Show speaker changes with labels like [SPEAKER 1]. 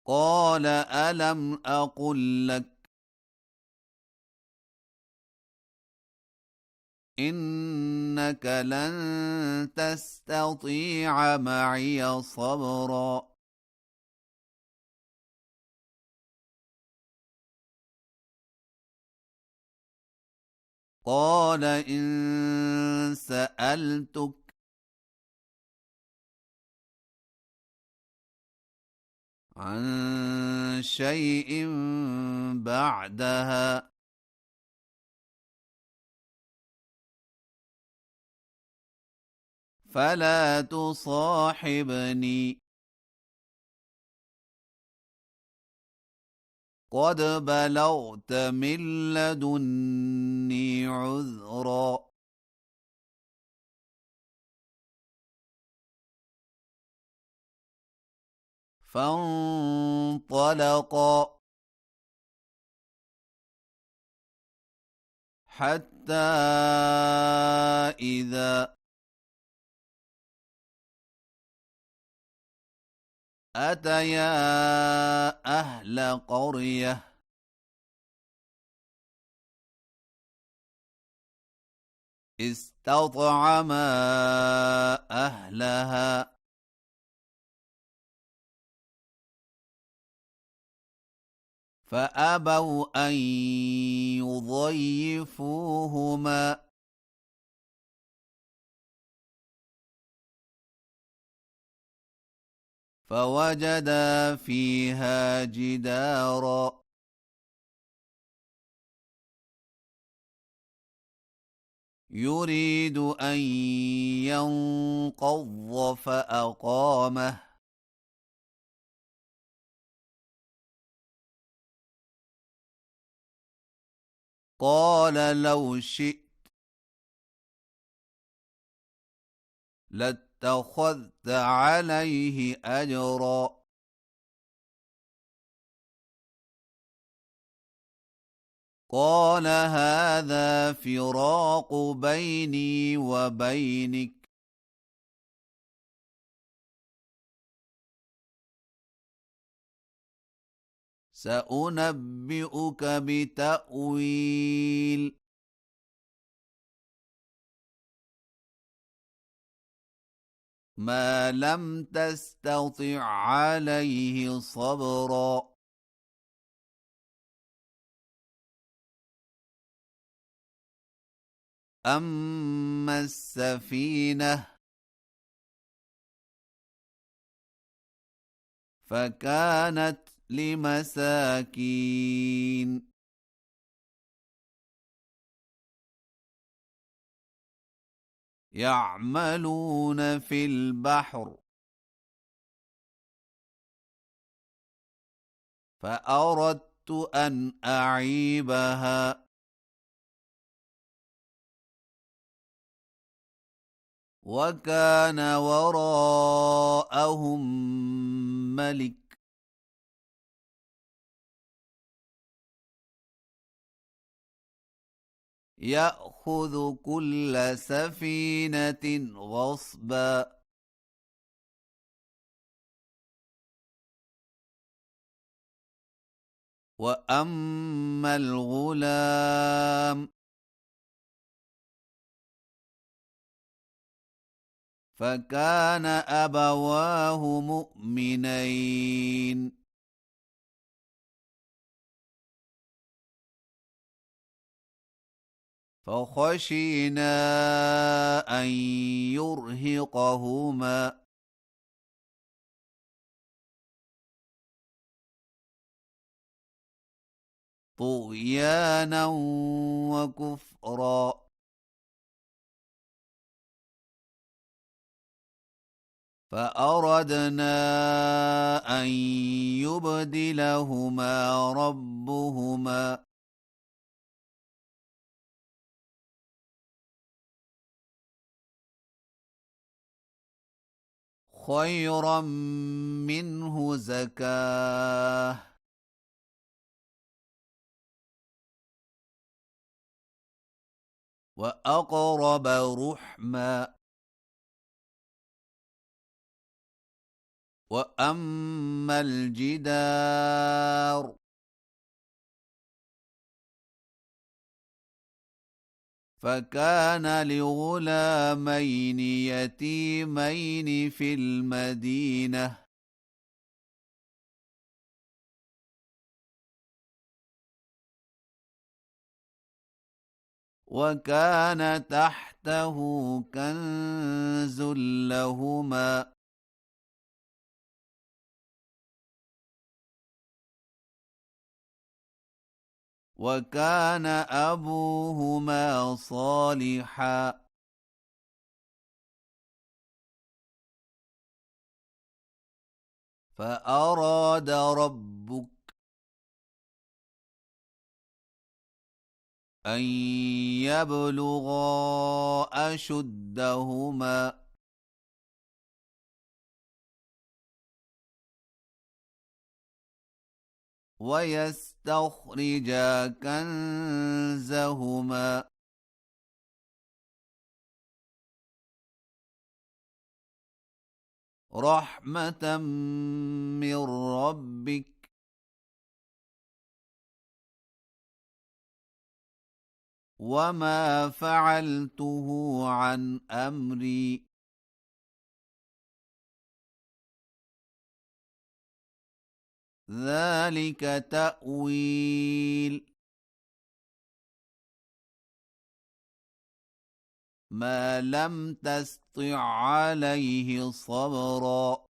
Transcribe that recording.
[SPEAKER 1] قال ألم أقل لك إنك لن تستطيع معي صبرا قال إن سألتك عن شيء بعدها فلا تصاحبني قد بلغت من لدني عذرا فانطلقا حتى إذا أتيا أهل قرية استطعما أهلها فأبوا أن يضيفوهما فوجدا فيها جدارا يريد أن ينقض فأقامه قال لو شئت لاتخذت عليه أجرا قال هذا فراق بيني وبينك سأنبئك بتأويل ما لم تستطع عليه صبرا أما السفينة فكانت لمساكين يعملون في البحر فأردت أن أعيبها وكان وراءهم ملك يأخذ كل سفينة غصبا وأما الغلام فكان أبواه مؤمنين فخشينا أن يرهقهما طغيانا وكفرا فأردنا أن يبدلهما ربهما خيرا منه زكاه وأقرب رحما وأما الجدار فكان لغلامين يتيمين في المدينة وكان تحته كنز لهما وكان أبوهما صالحا فأراد ربك أن يبلغا أشدهما ويستخرجا كنزهما رحمة من ربك وما فعلته عن أمري ذلك تأويل ما لم تسطع عليه صبرا